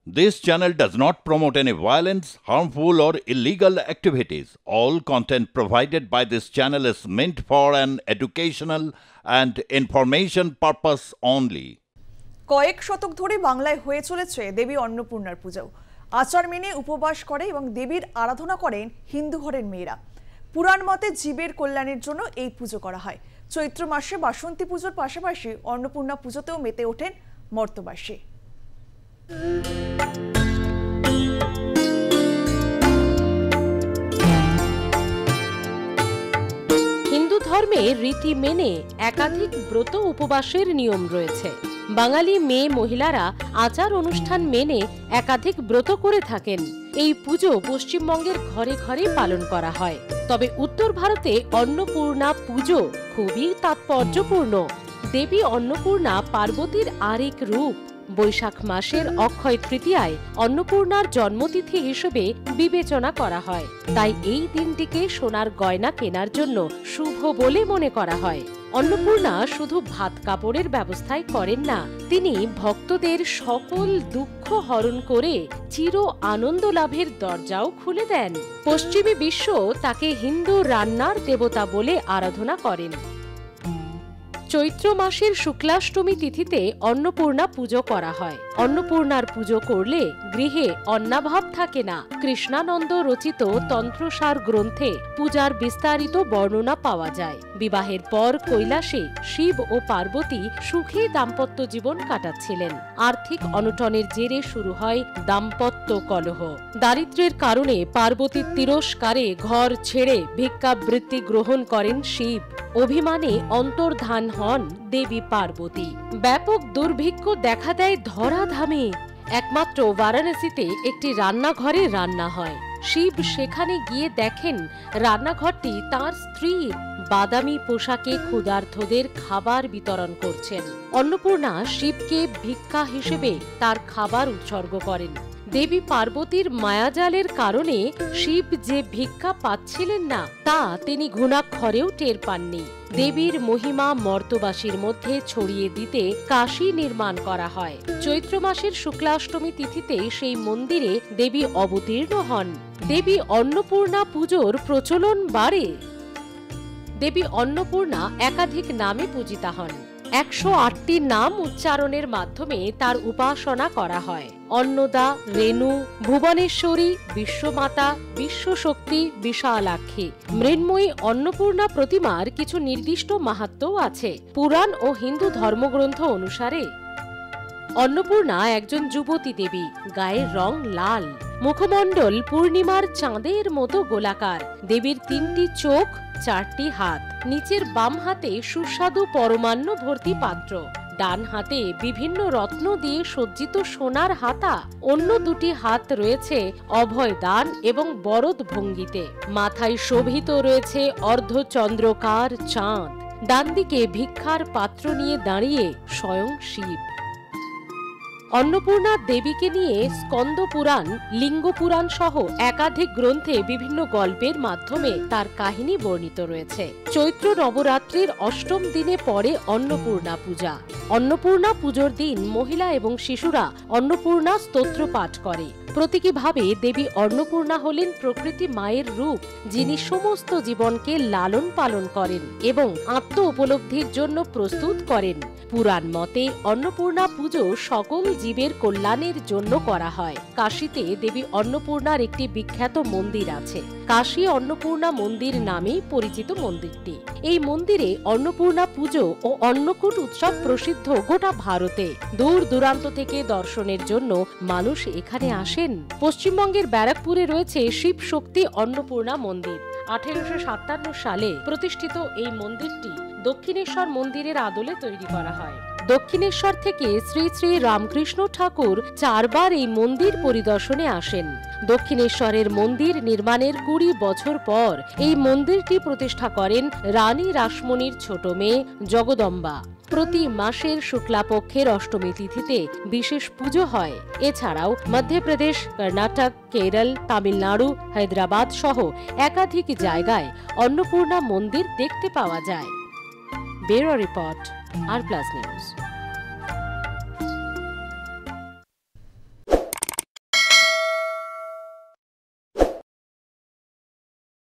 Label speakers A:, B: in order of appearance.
A: This channel does not promote any violence, harmful, or illegal activities. All content provided by this channel is meant for an educational and information purpose only.
B: কয়েক শতক ধরে বাংলায় হয়ে চলেছে দেবী অন্নপূর্ণার পূজা। আচার মেনে উপবাস করে এবং দেবীর আরাধনা করেন হিন্দু ঘরের মেয়েরা। পুরাণ মতে জীবের কল্যাণের জন্য এই পুজো করা হয়। চৈত্র মাসে বাসন্তী পুজোর পাশাপাশি অন্নপূর্ণা পুজোতেও মেতে ওঠেন মর্তবাসী।
C: হিন্দু ধর্মে রীতি মেনে একাধিক ব্রত উপবাসের নিয়ম রয়েছে। বাঙালি মেয়ে মহিলারা আচার অনুষ্ঠান মেনে একাধিক ব্রত করে থাকেন। এই পুজো পশ্চিমবঙ্গের ঘরে ঘরে পালন করা হয়। তবে উত্তর ভারতে অন্নপূর্ণা পুজো খুবই তাৎপর্যপূর্ণ। দেবী অন্নপূর্ণা পার্বতীর আরেক রূপ। বৈশাখ মাসের অক্ষয় তৃতীয়ায় অন্নপূর্ণার জন্মতিথি হিসেবে বিবেচনা করা হয়। তাই এই দিনটিকে সোনার গয়না কেনার জন্য শুভ বলে মনে করা হয়। অন্নপূর্ণা শুধু ভাত কাপড়ের ব্যবস্থাই করেন না, তিনি ভক্তদের সকল দুঃখ হরণ করে চির আনন্দ লাভের দরজাও খুলে দেন। পশ্চিমী বিশ্ব তাকে হিন্দু রান্নার দেবতা বলে আরাধনা করেন। চৈত্র মাসের শুক্লাষ্টমী তিথিতে অন্নপূর্ণা পুজো করা হয়। অন্নপূর্ণার পুজো করলে গৃহে অন্নাভাব থাকে না। কৃষ্ণানন্দ রচিত তন্ত্রসার গ্রন্থে পূজার বিস্তারিত বর্ণনা পাওয়া যায়। বিবাহের পর কৈলাসে শিব ও পার্বতী সুখে দাম্পত্য জীবন কাটাচ্ছিলেন। আর্থিক অনটনের জেরে শুরু হয় দাম্পত্য কলহ। দারিদ্র্যের কারণে পার্বতীর তিরস্কারে ঘর ছেড়ে ভিক্ষাবৃত্তি গ্রহণ করেন শিব। অভিমানে অন্তর্ধান হন দেবী পার্বতী। ব্যাপক দুর্ভিক্ষ দেখা দেয় ধরাধামে। একমাত্র বারাণসীতে একটি রান্নাঘরে রান্না হয়। শিব সেখানে গিয়ে দেখেন রান্নাঘরটি তার স্ত্রীর। বাদামি পোশাকে ক্ষুধার্তদের খাবার বিতরণ করছেন। অন্নপূর্ণা শিবকে ভিক্ষা হিসেবে তার খাবার উৎসর্গ করেন। দেবী পার্বতীর মায়াজালের কারণে শিব যে ভিক্ষা পাচ্ছিলেন না তা তিনি ঘুণাক্ষরেও টের পাননি। দেবীর মহিমা মর্তবাসীর মধ্যে ছড়িয়ে দিতে কাশী নির্মাণ করা হয়। চৈত্র মাসের শুক্লাষ্টমী তিথিতে সেই মন্দিরে দেবী অবতীর্ণ হন। দেবী অন্নপূর্ণা পুজোর প্রচলন বাড়ে। দেবী অন্নপূর্ণা একাধিক নামে পূজিতা হন। 108টি নাম উচ্চারণের মাধ্যমে তার উপাসনা করা হয়। অন্নদা, রেণু, ভুবনেশ্বরী, বিশ্বমাতা, বিশ্বশক্তি, বিশালাক্ষী। মৃন্ময়ী অন্নপূর্ণা প্রতিমার কিছু নির্দিষ্ট মাহাত্ম্য আছে। পুরাণ ও হিন্দু ধর্মগ্রন্থ অনুসারে অন্নপূর্ণা একজন যুবতী দেবী। গায়ের রং লাল, মুখমণ্ডল পূর্ণিমার চাঁদের মতো গোলাকার। দেবীর 3টি চোখ, 4টি হাত। নিচের বাম হাতে সুস্বাদু পরমান্ন ভর্তি পাত্র। ডান হাতে বিভিন্ন রত্ন দিয়ে সজ্জিত সোনার হাতা। অন্য 2টি হাত রয়েছে অভয় দান এবং বরদ ভঙ্গিতে। মাথায় শোভিত রয়েছে অর্ধচন্দ্রকার চাঁদ। ডান দিকে ভিক্ষার পাত্র নিয়ে দাঁড়িয়ে স্বয়ং শিব। অন্নপূর্ণা দেবীকে নিয়ে স্কন্দ পুরাণ, লিঙ্গ পুরাণ সহ একাধিক গ্রন্থে বিভিন্ন গল্পের মাধ্যমে তার কাহিনী বর্ণিত রয়েছে। চৈত্র নবরাত্রির 8ম দিনে পড়ে অন্নপূর্ণা পূজা। অন্নপূর্ণা পুজোর দিন মহিলা এবং শিশুরা অন্নপূর্ণা স্তোত্র পাঠ করে। প্রতীকীভাবে দেবী অন্নপূর্ণা হলেন প্রকৃতি মায়ের রূপ, যিনি সমস্ত জীবনকে লালন পালন করেন এবং আত্ম উপলব্ধির জন্য প্রস্তুত করেন। পুরাণ মতে অন্নপূর্ণা পুজো সকল জীবের কল্যাণের জন্য করা হয়। কাশীতে দেবী অন্নপূর্ণার একটি বিখ্যাত মন্দির আছে। কাশী অন্নপূর্ণা মন্দির নামেই পরিচিত মন্দিরটি। এই মন্দিরে অন্নপূর্ণা পুজো ও অন্নকূট উৎসব প্রসিদ্ধ গোটা ভারতে। দূর দূরান্ত থেকে দর্শনের জন্য মানুষ এখানে আসেন। পশ্চিমবঙ্গের ব্যারাকপুরে রয়েছে শিব শক্তি অন্নপূর্ণা মন্দির। 1857 সালে প্রতিষ্ঠিত এই মন্দিরটি দক্ষিণেশ্বর মন্দিরের আদলে তৈরি করা হয়। দক্ষিণেশ্বর থেকে শ্রী শ্রী রামকৃষ্ণ ঠাকুর 4 বার এই মন্দির পরিদর্শনে আসেন। দক্ষিণেশ্বরের মন্দির নির্মাণের 20 বছর পর এই মন্দিরটি প্রতিষ্ঠা করেন রানী রাসমণির ছোট মেয়ে জগদম্বা। প্রতি মাসের শুক্লাপক্ষের অষ্টমী তিথিতে বিশেষ পুজো হয়। এছাড়াও মধ্যপ্রদেশ, কর্ণাটক, কেরল, তামিলনাড়ু, হায়দ্রাবাদ সহ একাধিক জায়গায় অন্নপূর্ণা মন্দির দেখতে পাওয়া যায়। ব্যুরো রিপোর্ট, আর প্লাস নিউজ।